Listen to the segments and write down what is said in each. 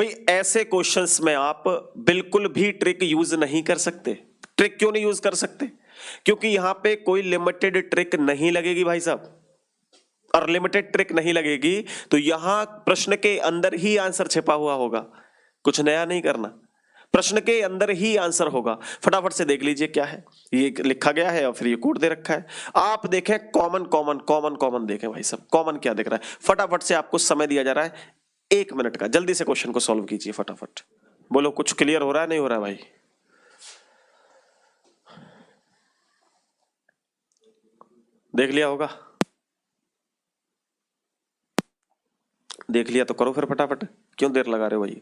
भाई ऐसे क्वेश्चंस में आप बिल्कुल भी ट्रिक यूज नहीं कर सकते। ट्रिक क्यों नहीं यूज कर सकते? क्योंकि यहां पे कोई लिमिटेड ट्रिक नहीं लगेगी भाई साहब, और लिमिटेड ट्रिक नहीं लगेगी तो यहां प्रश्न के अंदर ही आंसर छिपा हुआ होगा, कुछ नया नहीं करना, प्रश्न के अंदर ही आंसर होगा। फटाफट से देख लीजिए क्या है, ये लिखा गया है और फिर ये कोड दे रखा है। आप देखें कॉमन कॉमन कॉमन कॉमन देखें भाई साहब, कॉमन क्या दिख रहा है। फटाफट से आपको समय दिया जा रहा है 1 मिनट का, जल्दी से क्वेश्चन को सॉल्व कीजिए फटाफट। बोलो कुछ क्लियर हो रहा है नहीं हो रहा है भाई? देख लिया होगा, देख लिया तो करो फिर फटाफट, क्यों देर लगा रहे हो भाई?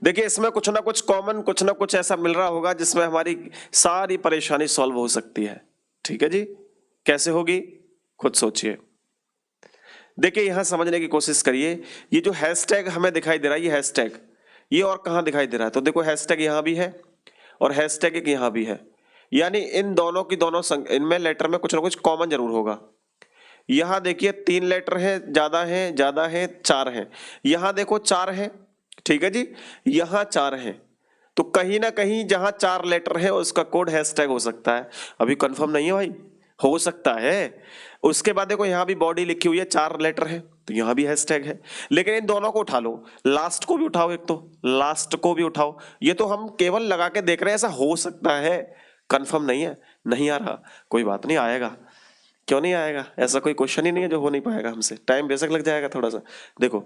देखिए इसमें कुछ ना कुछ कॉमन, कुछ ना कुछ ऐसा मिल रहा होगा जिसमें हमारी सारी परेशानी सॉल्व हो सकती है। ठीक है जी, कैसे होगी खुद सोचिए। देखिए यहां समझने की कोशिश करिए, ये जो हैशटैग हमें दिखाई दे रहा है, ये हैशटैग ये और कहां दिखाई दे रहा है? तो देखो हैशटैग यहां भी है और हैशटैग एक यहां भी है, यानी इन दोनों की दोनों इनमें लेटर में कुछ ना कुछ कॉमन जरूर होगा। यहां देखिए 3 लेटर है, ज्यादा है 4 है, यहां देखो 4 है, ठीक है जी, यहां 4 है, तो कहीं ना कहीं जहां 4 लेटर है उसका कोड हैशटैग हो सकता है। अभी कंफर्म नहीं है भाई, हो सकता है। उसके बाद देखो यहां भी बॉडी लिखी हुई है, 4 लेटर है तो यहां भी हैशटैग है। लेकिन इन दोनों को उठा लो, लास्ट को भी उठाओ, एक तो लास्ट को भी उठाओ, ये तो हम केवल लगा के देख रहे हैं, ऐसा हो सकता है, कंफर्म नहीं है। नहीं आ रहा, कोई बात नहीं, आएगा। क्यों नहीं आएगा? ऐसा कोई क्वेश्चन ही नहीं है जो हो नहीं पाएगा हमसे, टाइम बेशक लग जाएगा थोड़ा सा। देखो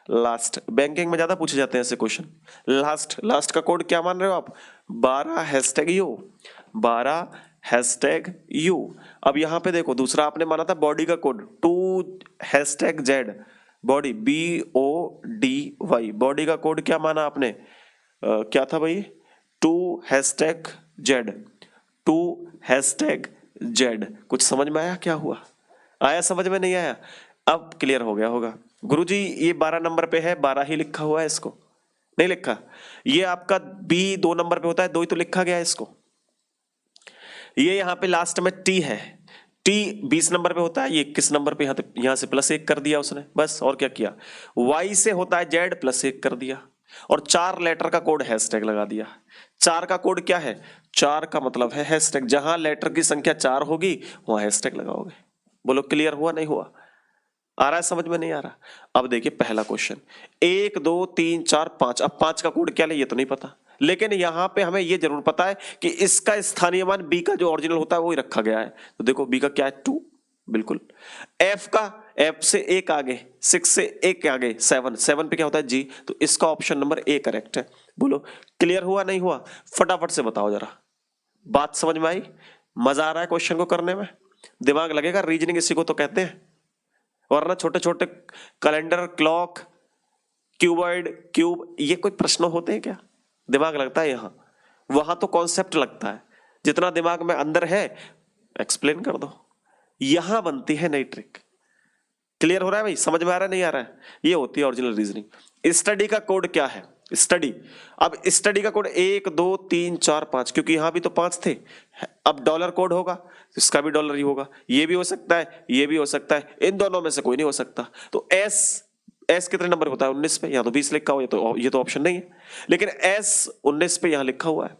लास्ट, बैंकिंग में ज्यादा पूछे जाते हैं ऐसे क्वेश्चन। लास्ट, लास्ट का कोड क्या मान रहे हो आप? 12 हैशटैग यू, 12 हैशटैग यू। अब यहां पे देखो दूसरा आपने माना था बॉडी का code 2 hashtag Z, body BODY, body का कोड क्या माना आपने? क्या था भाई? 2 हैशटैग जेड, 2 हैशटैग जेड। कुछ समझ में आया क्या हुआ? आया समझ में? नहीं आया? अब क्लियर हो गया होगा। गुरुजी ये 12 नंबर पे है, 12 ही लिखा हुआ है, इसको नहीं लिखा। ये आपका B 2 नंबर पे होता है, 2 ही तो लिखा गया है इसको। ये यहाँ पे लास्ट में T है, T 20 नंबर पे होता है, ये 21 नंबर पे यहाँ से +1 कर दिया उसने, बस। और क्या किया? Y से होता है Z, +1 कर दिया, और 4 लेटर का कोड हैशटैग लगा दिया। 4 का कोड क्या है? 4 का मतलब है हैशटैग, जहां लेटर की संख्या 4 होगी वहां हैशटैग लगाओगे। बोलो क्लियर हुआ नहीं हुआ? आ रहा है समझ में? नहीं आ रहा? अब देखिए पहला क्वेश्चन, 1 2 3 4 5। अब 5 का कोड क्या है ये तो नहीं पता, लेकिन यहां पे हमें ये जरूर पता है कि इसका स्थानीय मान B का जो ओरिजिनल होता है वही रखा गया है। तो देखो B का क्या है? 2, बिल्कुल। F का, F से 1 आगे, 6 से 1 आगे 7, 7 पे क्या होता है? G, तो इसका ऑप्शन नंबर A करेक्ट है। बोलो क्लियर हुआ नहीं हुआ? फटाफट से बताओ जरा, बात समझ में आई? मजा आ रहा है क्वेश्चन को करने में? दिमाग लगेगा, रीजनिंग इसी को तो कहते हैं। वरना छोटे छोटे कैलेंडर, क्लॉक, क्यूबॉइड, क्यूब, ये कोई प्रश्न होते हैं क्या? दिमाग लगता है यहाँ, वहां तो कॉन्सेप्ट लगता है। जितना दिमाग में अंदर है एक्सप्लेन कर दो, यहां बनती है नई ट्रिक। क्लियर हो रहा है भाई? समझ में आ रहा है नहीं आ रहा है? ये होती है ओरिजिनल रीजनिंग। स्टडी का कोड क्या है? स्टडी, अब स्टडी का कोड 1 2 3 4 5, क्योंकि यहां भी तो 5 थे। अब डॉलर कोड होगा, इसका भी डॉलर ही होगा, ये भी हो सकता है, ये भी हो सकता है, इन दोनों में से कोई नहीं हो सकता। तो एस कितने नंबर होता है? 19 पे, यहाँ तो 20 लिखा हुआ है, ये तो ऑप्शन नहीं है। लेकिन एस 19 पे यहाँ लिखा हुआ है।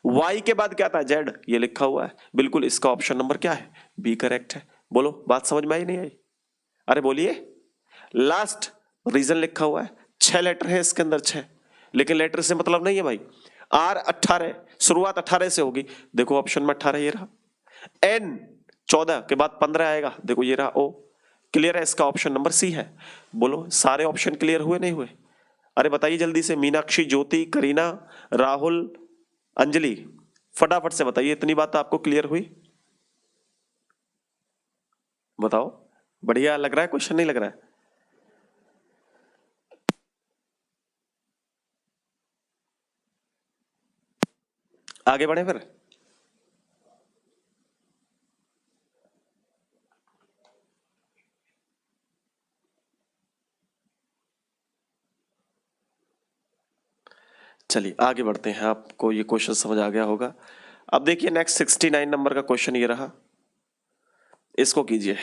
वाई के बाद क्या था? जेड, ये लिखा हुआ है, बिल्कुल इसका ऑप्शन नंबर क्या है? बी करेक्ट है। बोलो बात समझ में आई नहीं आई? अरे बोलिए। लास्ट रीजन लिखा हुआ है, 6 लेटर है इसके अंदर, 6, लेकिन लेटर से मतलब नहीं है भाई। R 18, शुरुआत 18 से होगी, देखो ऑप्शन में 18 ये रहा। N 14 के बाद 15 आएगा, देखो ये रहा O। क्लियर है? इसका ऑप्शन नंबर C है। बोलो सारे ऑप्शन क्लियर हुए नहीं हुए? अरे बताइए जल्दी से, मीनाक्षी, ज्योति, करीना, राहुल, अंजलि, फटाफट से बताइए, इतनी बात आपको क्लियर हुई? बताओ, बढ़िया लग रहा है क्वेश्चन? नहीं लग रहा है? आगे बढ़े फिर। चलिए आगे बढ़ते हैं, आपको ये क्वेश्चन समझ आ गया होगा। अब देखिए नेक्स्ट 69 नंबर का क्वेश्चन ये रहा, इसको कीजिए।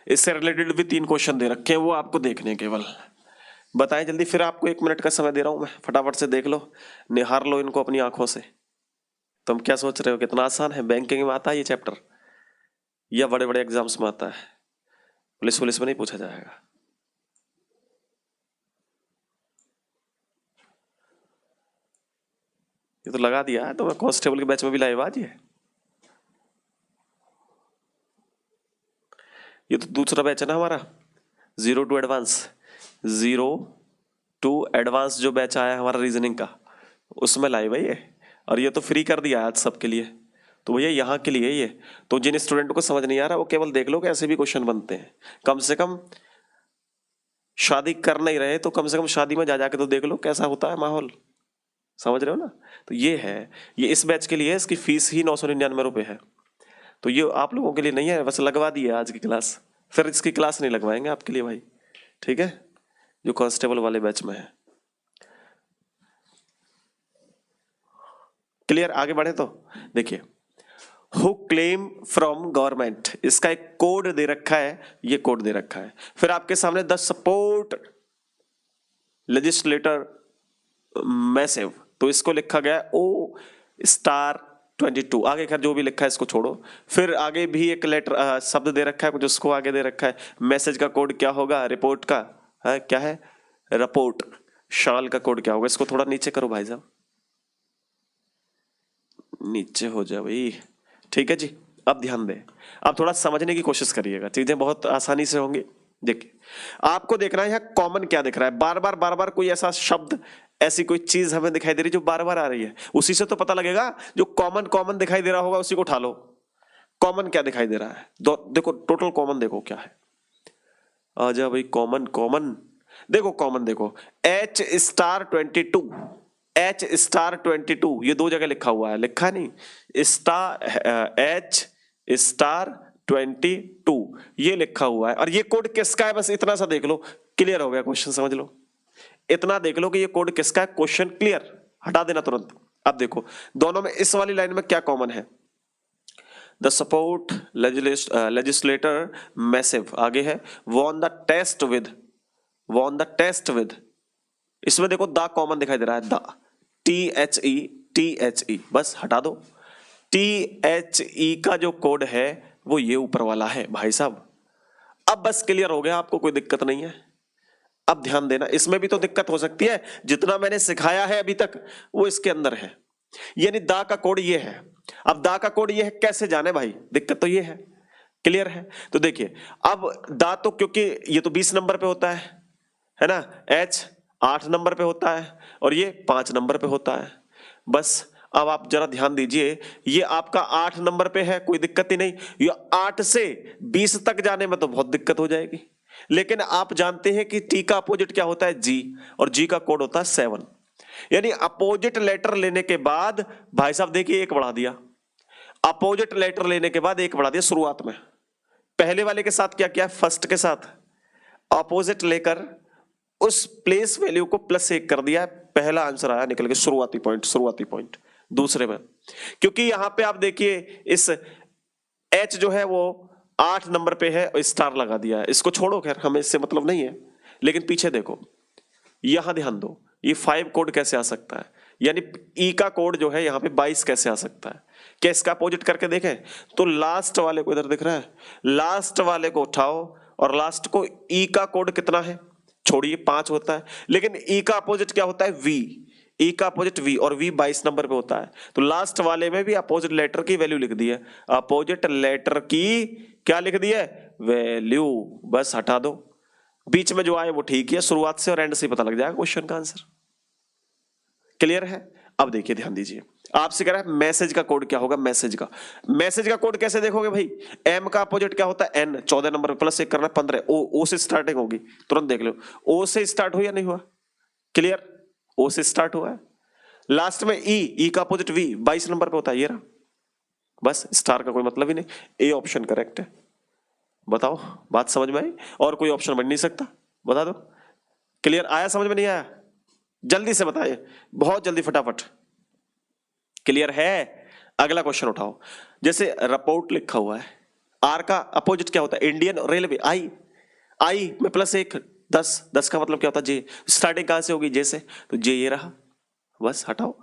इससे रिलेटेड भी 3 क्वेश्चन दे रखे हैं, वो आपको देखने हैं केवल। बताएं जल्दी, फिर आपको 1 मिनट का समय दे रहा हूं मैं, फटाफट से देख लो, निहार लो इनको अपनी आंखों से। तुम क्या सोच रहे हो कितना आसान है? बैंकिंग में आता है ये चैप्टर या बड़े बड़े एग्जाम्स में आता है? पुलिस में नहीं पूछा जाएगा। ये तो लगा दिया है, तो मैं कांस्टेबल के बैच में भी लाइव आज ये तो दूसरा बैच है ना हमारा, 0 to एडवांस। 0 to एडवांस जो बैच आया है हमारा रीजनिंग का, उसमें लाइव है ये। और ये तो फ्री कर दिया आज सबके लिए, तो भैया यहाँ के लिए ये। तो जिन स्टूडेंट को समझ नहीं आ रहा वो केवल देख लो कि ऐसे भी क्वेश्चन बनते हैं। कम से कम शादी कर नहीं रहे तो कम से कम शादी में जा जाके तो देख लो कैसा होता है माहौल, समझ रहे हो ना? तो ये है, ये इस बैच के लिए है, इसकी फीस ही 999 रुपये है। तो ये आप लोगों के लिए नहीं है, बस लगवा दी है आज की क्लास, फिर इसकी क्लास नहीं लगवाएंगे आपके लिए भाई, ठीक है, जो कांस्टेबल वाले बैच में है। क्लियर? आगे बढ़े तो देखिए, हु क्लेम फ्रॉम गवर्नमेंट, इसका एक कोड दे रखा है, ये कोड दे रखा है। फिर आपके सामने द सपोर्ट लेजिस्लेटर मैसिव, तो इसको लिखा गया O*22। आगे खैर जो भी लिखा है इसको छोड़ो। फिर आगे भी एक लेटर शब्द दे रखा है कुछ, उसको आगे दे रखा है। मैसेज का कोड क्या होगा? रिपोर्ट का है, क्या है? रिपोर्ट। शाल का कोड क्या होगा? इसको थोड़ा नीचे करो भाई साहब, नीचे हो जाए भाई, ठीक है जी। अब ध्यान दें, अब थोड़ा समझने की कोशिश करिएगा, चीजें बहुत आसानी से होंगी। देखिए आपको देखना है यहाँ कॉमन क्या दिख रहा है, बार बार कोई ऐसा शब्द, ऐसी कोई चीज हमें दिखाई दे रही जो बार बार आ रही है, उसी से तो पता लगेगा। जो कॉमन दिखाई दे रहा होगा उसी को उठा लो। कॉमन क्या दिखाई दे रहा है? देखो टोटल कॉमन देखो क्या है। आ जा भाई, कॉमन देखो, कॉमन देखो H*22, H*22, ये 2 जगह लिखा हुआ है, लिखा नहीं H*22 ये लिखा हुआ है। और ये कोड किसका है? बस इतना सा देख लो, क्लियर हो गया क्वेश्चन, समझ लो। इतना देख लो कि ये कोड किसका है, क्वेश्चन क्लियर, हटा देना तुरंत। अब देखो दोनों में, इस वाली लाइन में क्या कॉमन है? द सपोर्ट लेजिस्लेटर मैसिव, आगे है वॉन द टेस्ट विद, इसमें देखो द कॉमन दिखाई दे रहा है, द THE, बस हटा दो। THE का जो कोड है वो ये ऊपर वाला है भाई साहब। अब बस क्लियर हो गया, आपको कोई दिक्कत नहीं है। अब ध्यान देना, इसमें भी तो दिक्कत हो सकती है, जितना मैंने सिखाया है अभी तक वो इसके अंदर है, यानी दा का कोड ये है। अब दा का कोड ये है, कैसे जाने भाई? दिक्कत तो ये है, क्लियर है? तो देखिए अब दा तो, क्योंकि ये तो 20 नंबर पे होता है ना, H 8 नंबर पे होता है और ये 5 नंबर पे होता है। बस अब आप जरा ध्यान दीजिए, ये आपका 8 नंबर पे है, कोई दिक्कत ही नहीं। ये 8 से 20 तक जाने में तो बहुत दिक्कत हो जाएगी, लेकिन आप जानते हैं कि टी का अपोजिट क्या होता है? जी, और जी का कोड होता है 7। यानी अपोजिट लेटर लेने के बाद भाई साहब देखिए 1 बढ़ा दिया, अपोजिट लेटर लेने के बाद 1 बढ़ा दिया शुरुआत में। पहले वाले के साथ क्या किया? फर्स्ट के साथ अपोजिट लेकर उस प्लेस वैल्यू को +1 कर दिया, पहला आंसर आया निकल के, शुरुआती पॉइंट। दूसरे में क्योंकि यहां पे आप देखिए इस H जो है वो 8 नंबर पे है और स्टार लगा दिया है, इसको छोड़ो, खैर हमें इससे मतलब नहीं है। लेकिन पीछे देखो, यहां ध्यान दो, ये 5 कोड कैसे आ सकता है, यानी E का कोड जो है यहाँ पे 22 कैसे आ सकता है? क्या इसका अपोजिट करके देखें तो लास्ट वाले को, इधर दिख रहा है, लास्ट वाले को उठाओ और लास्ट को, E का कोड कितना है? छोड़िए 5 होता है, लेकिन E का अपोजिट क्या होता है? V, E का अपोजिट V, और V 22 नंबर पे होता है। तो लास्ट वाले में भी अपोजिट लेटर की वैल्यू लिख दी है, अपोजिट लेटर की क्या लिख दी है? वैल्यू। बस हटा दो, बीच में जो आए वो ठीक है, शुरुआत से और एंड से पता लग जाएगा क्वेश्चन का आंसर। क्लियर है? अब देखिए ध्यान दीजिए, आपसे कह रहा है मैसेज का कोड क्या होगा? मैसेज का कोड कैसे देखोगे भाई? M का अपोजिट क्या होता है? N, 14 नंबर पे +1 करना, 15। O से स्टार्टिंग होगी, तुरंत देख लो, O से स्टार्ट हुआ या नहीं हुआ? क्लियर? O से स्टार्ट हुआ है। लास्ट में E का अपोजिट V 22 नंबर पे होता है, ये रहा। बस स्टार का कोई मतलब ही नहीं, ए ऑप्शन करेक्ट है। बताओ बात समझ में आई? और कोई ऑप्शन बन नहीं सकता, बता दो। क्लियर? आया समझ में? नहीं आया? जल्दी से बताइए, बहुत जल्दी, फटाफट। क्लियर है? अगला क्वेश्चन उठाओ। जैसे रिपोर्ट लिखा हुआ है, आर का अपोजिट क्या होता है? इंडियन रेलवे, आई में +1 10 का मतलब क्या होता है जे, स्टार्टिंग कहां से होगी जे से, तो जे ये रहा, बस हटाओ।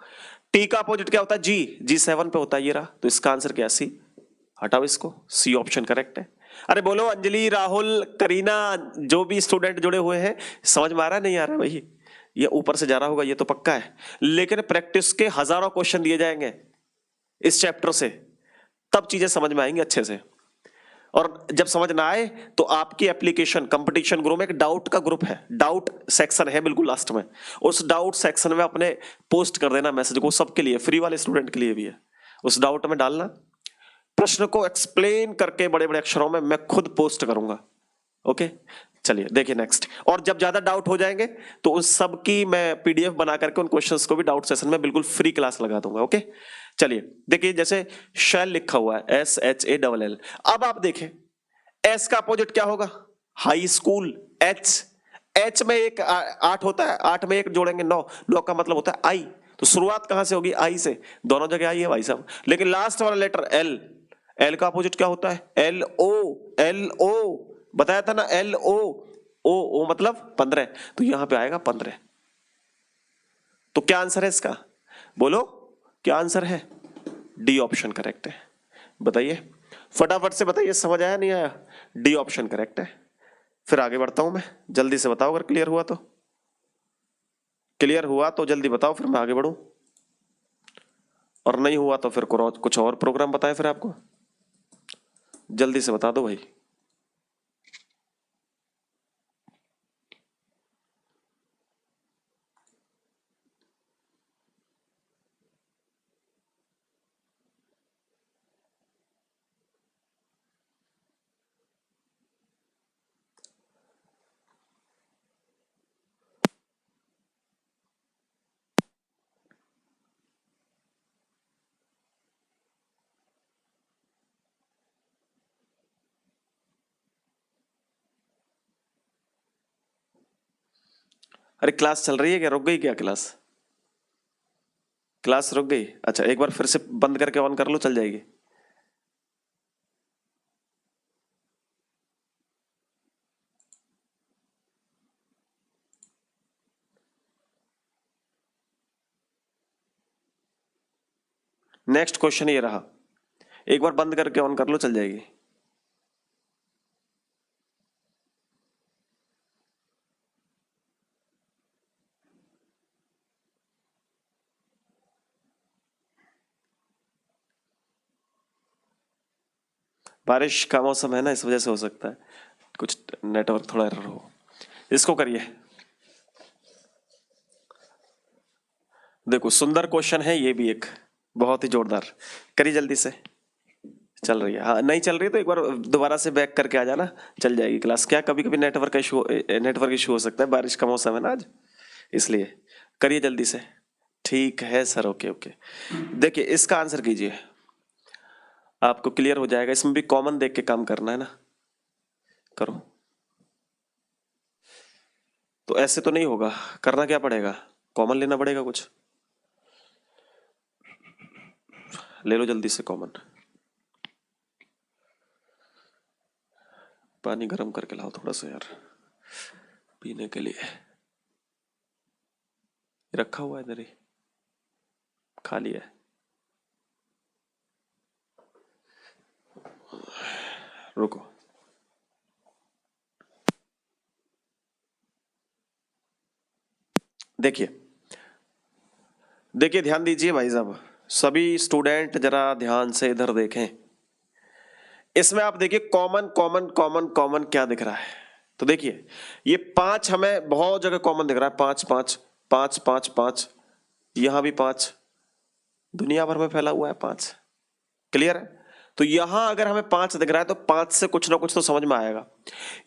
टी का अपोजिट क्या होता है जी 7 पे होता है, ये रहा, तो इसका आंसर क्या सी, हटाओ इसको, सी ऑप्शन करेक्ट है। अरे बोलो अंजलि, राहुल, करीना, जो भी स्टूडेंट जुड़े हुए हैं, समझ में आ रहा है नहीं आ रहा है भाई, ये ऊपर से जा रहा होगा ये तो पक्का है, लेकिन प्रैक्टिस के हजारों क्वेश्चन दिए जाएंगे इस चैप्टर से, तब चीजें समझ में आएंगी अच्छे से। और जब समझ ना आए तो आपकी एप्लीकेशन कंपटीशन ग्रुप में एक डाउट का ग्रुप है, डाउट सेक्शन है बिल्कुल लास्ट में, उस डाउट सेक्शन में अपने पोस्ट कर देना मैसेज को, सबके लिए, फ्री वाले स्टूडेंट के लिए भी है, उस डाउट में डालना, प्रश्न को एक्सप्लेन करके बड़े बड़े अक्षरों में मैं खुद पोस्ट करूंगा। ओके चलिए देखिए नेक्स्ट, और जब ज्यादा डाउट हो जाएंगे तो उन सब की मैं पीडीएफ बना करके उन क्वेश्चंस को भी डाउट सेशन में बिल्कुल फ्री क्लास लगा दूंगा। ओके चलिए देखिए, जैसे शैल लिखा हुआ है SHALL, अब आप देखें एस का अपोजिट क्या होगा, हाई स्कूल, एच में एक 8 होता है, 8 में एक जोड़ेंगे 9 का मतलब होता है आई, तो शुरुआत कहां से होगी आई से, दोनों जगह आई है भाई साहब, लेकिन लास्ट वाला लेटर एल का अपोजिट क्या होता है LO, बताया था ना LO मतलब 15, तो यहां पे आएगा 15, तो क्या आंसर है इसका, बोलो क्या आंसर है, डी ऑप्शन करेक्ट है। बताइए फटाफट से बताइए, समझ आया नहीं आया, डी ऑप्शन करेक्ट है। फिर आगे बढ़ता हूं मैं, जल्दी से बताओ अगर क्लियर हुआ तो, क्लियर हुआ तो जल्दी बताओ फिर मैं आगे बढ़ूं, और नहीं हुआ तो फिर कुछ और प्रोग्राम बताएं फिर आपको, जल्दी से बता दो भाई। अरे क्लास चल रही है क्या, रुक गई क्या क्लास, क्लास रुक गई, अच्छा एक बार फिर से बंद करके ऑन कर लो, चल जाएगी। नेक्स्ट क्वेश्चन ये रहा, एक बार बंद करके ऑन कर लो, चल जाएगी। बारिश का मौसम है ना, इस वजह से हो सकता है कुछ नेटवर्क थोड़ा एरर हो। इसको करिए, देखो सुंदर क्वेश्चन है ये भी एक, बहुत ही जोरदार, करिए जल्दी से। चल रही है, हाँ नहीं चल रही तो एक बार दोबारा से बैक करके आ जाना, चल जाएगी क्लास। क्या कभी कभी नेटवर्क इशू हो सकता है, बारिश का मौसम है ना आज, इसलिए करिए जल्दी से। ठीक है सर, ओके ओके। देखिए इसका आंसर कीजिए, आपको क्लियर हो जाएगा, इसमें भी कॉमन देख के काम करना है ना, करो। तो ऐसे तो नहीं होगा, करना क्या पड़ेगा, कॉमन लेना पड़ेगा कुछ, ले लो जल्दी से कॉमन। पानी गर्म करके लाओ थोड़ा सा यार, पीने के लिए रखा हुआ है इधर ही, खाली है। रुको, देखिए देखिए ध्यान दीजिए भाई साहब, सभी स्टूडेंट जरा ध्यान से इधर देखें। इसमें आप देखिए कॉमन कॉमन कॉमन कॉमन क्या दिख रहा है, तो देखिए ये 5 हमें बहुत जगह कॉमन दिख रहा है, 5 5 5 5 5, यहां भी 5, दुनिया भर में फैला हुआ है 5, क्लियर है। तो यहां अगर हमें 5 दिख रहा है तो 5 से कुछ ना कुछ तो समझ में आएगा।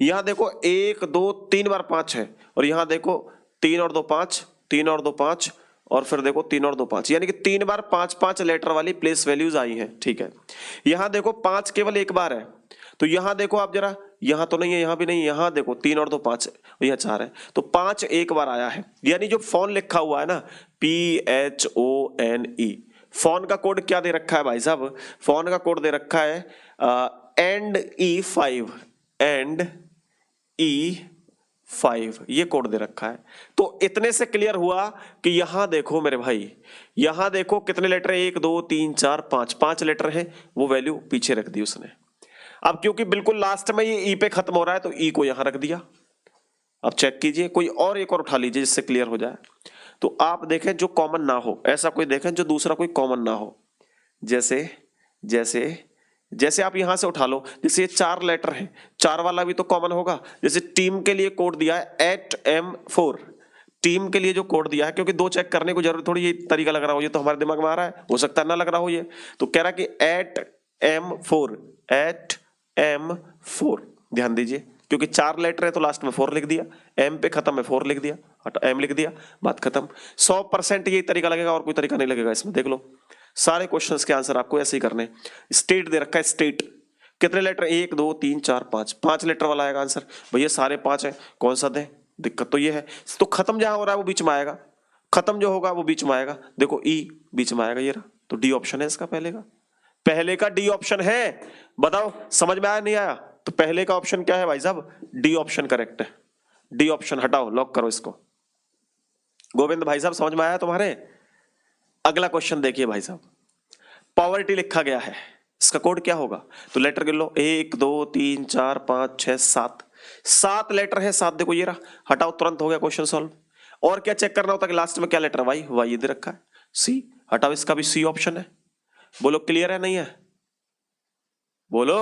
यहां देखो 1 2 3 बार 5 है, और यहां देखो 3 और 2 5, 3 और 2 5, और फिर देखो 3 और 2 5, यानी कि 3 बार 5 5 लेटर वाली प्लेस वैल्यूज आई हैं, ठीक है। यहां देखो 5 केवल एक बार है, तो यहां देखो आप जरा, यहां तो नहीं है, यहां भी नहीं, यहां देखो 3 और 2 5, यहां 4 है, तो 5 एक बार आया है, यानी जो फोन लिखा हुआ है ना PHONE, फोन का कोड क्या दे रखा है भाई साहब, फोन का कोड दे रखा है एंड E5, एंड E5, 5 ये कोड दे रखा है। तो इतने से क्लियर हुआ कि यहां देखो मेरे भाई, यहां देखो कितने लेटर है, 1 2 3 4 5, 5 लेटर है, वो वैल्यू पीछे रख दी उसने। अब क्योंकि बिल्कुल लास्ट में ये ई पे खत्म हो रहा है तो ई को यहां रख दिया। अब चेक कीजिए, कोई और एक और उठा लीजिए जिससे क्लियर हो जाए। तो आप देखें जो कॉमन ना हो, ऐसा कोई देखें जो दूसरा कोई कॉमन ना हो। जैसे जैसे जैसे आप यहां से उठा लो, जैसे ये 4 लेटर है, 4 वाला भी तो कॉमन होगा। जैसे टीम के लिए कोड दिया है 8M4, टीम के लिए जो कोड दिया है, क्योंकि 2 चेक करने को जरूरत थोड़ी, ये तरीका लग रहा हो, ये तो हमारे दिमाग में आ रहा है, हो सकता है ना लग रहा हो ये। तो कह रहा है कि 8M4, 8M4, ध्यान दीजिए, क्योंकि 4 लेटर है तो लास्ट में 4 लिख दिया, एम पे खत्म है 4 लिख दिया, एम लिख दिया, बात खत्म। 100% ये तरीका लगेगा, और कोई तरीका नहीं लगेगा इसमें। देख लो सारे क्वेश्चंस के आंसर आपको ऐसे ही करने। स्टेट दे रखा है, स्टेट कितने लेटर, 1 2 3 4 5, 5 लेटर वाला आएगा आंसर। भैया सारे 5 है, कौन सा दे, दिक्कत तो ये है। तो खत्म जहां हो रहा है वो बीच में आएगा, खत्म जो होगा वो बीच में आएगा। देखो ई बीच में आएगा, ये रहा, तो डी ऑप्शन है इसका, पहले का डी ऑप्शन है। बताओ समझ में आया नहीं आया? तो पहले का ऑप्शन क्या है भाई साहब, डी ऑप्शन करेक्ट है। डी ऑप्शन हटाओ, लॉक करो इसको। गोविंद भाई साहब समझ में आया तुम्हारे? अगला क्वेश्चन देखिए भाई साहब, पॉवर्टी लिखा गया है, इसका कोड क्या होगा? तो लेटर गिन लो, 1 2 3 4 5 6 7, 7 लेटर है, 7 देखो ये रहा, हटाओ, तुरंत हो गया क्वेश्चन सॉल्व। और क्या चेक करना होता है कि लास्ट में क्या लेटर, वाई, वाई ये दे रखा है, सी, हटाओ, इसका भी सी ऑप्शन है। बोलो क्लियर है नहीं है? बोलो।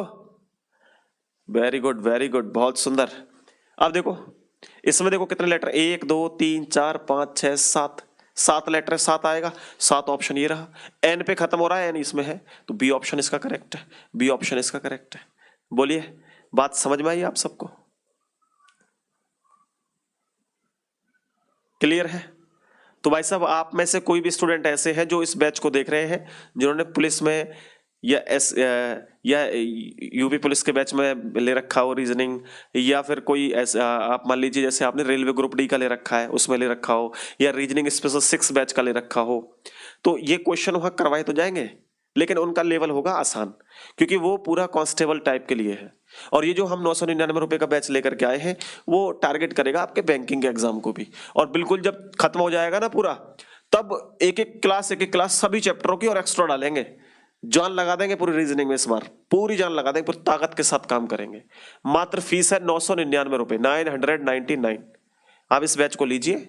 वेरी गुड वेरी गुड, बहुत सुंदर। अब देखो इसमें देखो कितने लेटर, 1 2 3 4 5 6 7, 7 लेटर है, 7 आएगा, 7 ऑप्शन ये रहा। एन पे खत्म हो रहा है, एन इसमें है, तो बी ऑप्शन इसका करेक्ट है, बी ऑप्शन इसका करेक्ट है। बोलिए बात समझ में आई आप सबको? क्लियर है? तो भाई साहब आप में से कोई भी स्टूडेंट ऐसे हैं जो इस बैच को देख रहे हैं, जिन्होंने पुलिस में या यूपी पुलिस के बैच में ले रखा हो रीजनिंग, या फिर कोई ऐसा आप मान लीजिए जैसे आपने रेलवे ग्रुप डी का ले रखा है उसमें ले रखा हो, या रीजनिंग स्पेशल 6 बैच का ले रखा हो, तो ये क्वेश्चन वहां करवाए तो जाएंगे, लेकिन उनका लेवल होगा आसान, क्योंकि वो पूरा कांस्टेबल टाइप के लिए है। और ये जो हम 999 रुपए का बैच लेकर के आए हैं वो टारगेट करेगा आपके बैंकिंग के एग्जाम को भी। और बिल्कुल जब खत्म हो जाएगा ना पूरा, तब एक एक क्लास सभी चैप्टरों की और एक्स्ट्रा डालेंगे, जान लगा देंगे पूरी रीजनिंग में, इस बार पूरी जान लगा देंगे, पूरी ताकत के साथ काम करेंगे। मात्र फीस है 999 रुपए, 999। आप इस बैच को लीजिए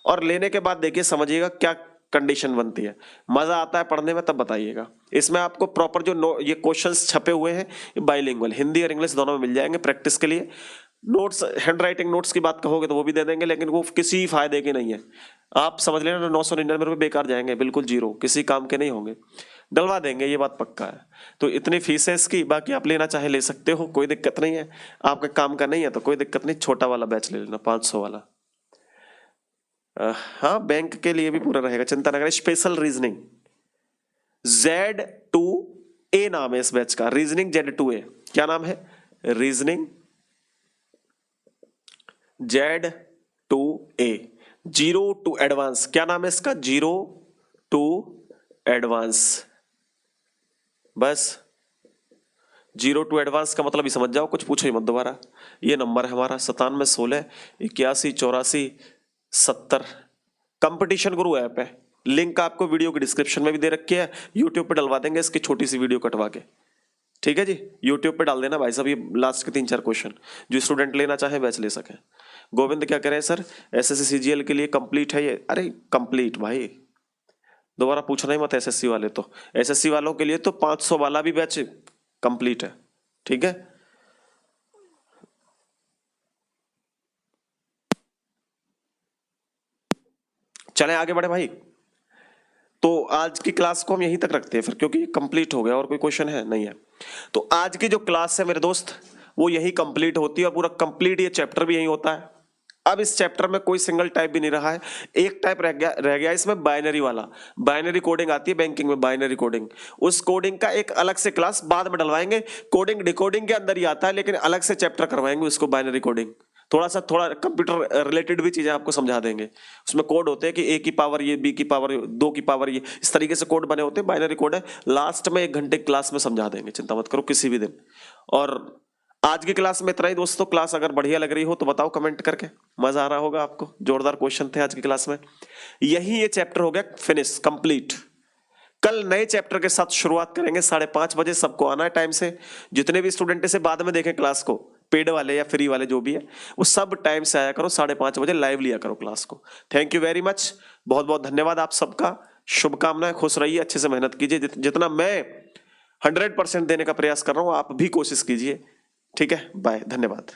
और लेने के बाद देखिए, समझिएगा क्या कंडीशन बनती है, मजा आता है पढ़ने में तब बताइएगा। इसमें आपको प्रॉपर जो ये क्वेश्चंस छपे हुए हैं, बाइलिंगुअल हिंदी और इंग्लिश दोनों में मिल जाएंगे प्रैक्टिस के लिए। नोट्स, हैंड राइटिंग नोट्स की बात कहोगे तो वो भी दे देंगे, लेकिन वो किसी फायदे के नहीं है। आप समझ लेना 999 रुपए बेकार जाएंगे, बिल्कुल जीरो, किसी काम के नहीं होंगे। डलवा देंगे, ये बात पक्का है। तो इतनी फीस है इसकी, बाकी आप लेना चाहे ले सकते हो, कोई दिक्कत नहीं है। आपके काम का नहीं है तो कोई दिक्कत नहीं, छोटा वाला बैच ले लेना 500 वाला। हाँ बैंक के लिए भी पूरा रहेगा, चिंता ना करें। स्पेशल रीजनिंग Z2A नाम है इस बैच का, रीजनिंग Z2A। क्या नाम है? Reasoning Z2A, 0 to advance. क्या नाम है इसका? 0 to एडवांस। बस 0 to एडवांस का मतलब ही समझ जाओ, कुछ पूछो ही मत दोबारा। ये नंबर है हमारा 97 16 81 84 70। कंपटीशन गुरु ऐप है, लिंक आपको वीडियो की डिस्क्रिप्शन में भी दे रखी है, यूट्यूब पे डलवा देंगे इसकी छोटी सी वीडियो कटवा के। ठीक है जी, यूट्यूब पे डाल देना भाई साहब, ये लास्ट के 3-4 क्वेश्चन जो स्टूडेंट लेना चाहे बैच ले सके। गोविंद क्या करें सर, एसएससी सीजीएल के लिए कंप्लीट है ये? अरे कंप्लीट भाई, दोबारा पूछना ही मत। एसएससी वाले तो, एसएससी वालों के लिए तो 500 वाला भी बैच कंप्लीट है। ठीक है, चलें आगे बढ़े भाई। तो आज की क्लास को हम यहीं तक रखते हैं फिर, क्योंकि कंप्लीट हो गया। और कोई क्वेश्चन है? नहीं है। तो आज की जो क्लास है मेरे दोस्त वो यही कंप्लीट होती है, और पूरा कंप्लीट ये चैप्टर भी यही होता है। अब इस चैप्टर में कोई सिंगल टाइप भी नहीं रहा है, एक टाइप रह गया इसमें, बाइनरी वाला। बाइनरी कोडिंग आती है बैंकिंग में, बाइनरी कोडिंग। उस कोडिंग का एक अलग से क्लास बाद में डलवाएंगे। कोडिंग डिकोडिंग के अंदर ही आता है, लेकिन अलग से चैप्टर करवाएंगे उसको, बाइनरी कोडिंग। थोड़ा कंप्यूटर रिलेटेड भी चीजें आपको समझा देंगे। उसमें कोड होते हैं कि ए की पावर ये, बी की पावर 2 की पावर ये, इस तरीके से कोड बने होते हैं। बाइनरी कोड है, लास्ट में 1 घंटे क्लास में समझा देंगे, चिंता मत करो किसी भी दिन। और आज की क्लास में इतना ही दोस्तों। क्लास अगर बढ़िया लग रही हो तो बताओ कमेंट करके, मजा आ रहा होगा आपको। जोरदार क्वेश्चन थे आज की क्लास में। यही ये चैप्टर हो गया फिनिश, कंप्लीट। कल नए चैप्टर के साथ शुरुआत करेंगे 5:30 बजे। सबको आना है टाइम से। जितने भी स्टूडेंट से बाद में देखें क्लास को, पेड वाले या फ्री वाले जो भी है, वो सब टाइम से आया करो। 5:30 बजे लाइव लिया करो क्लास को। थैंक यू वेरी मच, बहुत बहुत धन्यवाद आप सबका। शुभकामनाएं, खुश रहिए, अच्छे से मेहनत कीजिए। जितना मैं 100% देने का प्रयास कर रहा हूं, आप भी कोशिश कीजिए। ठीक है, बाय, धन्यवाद।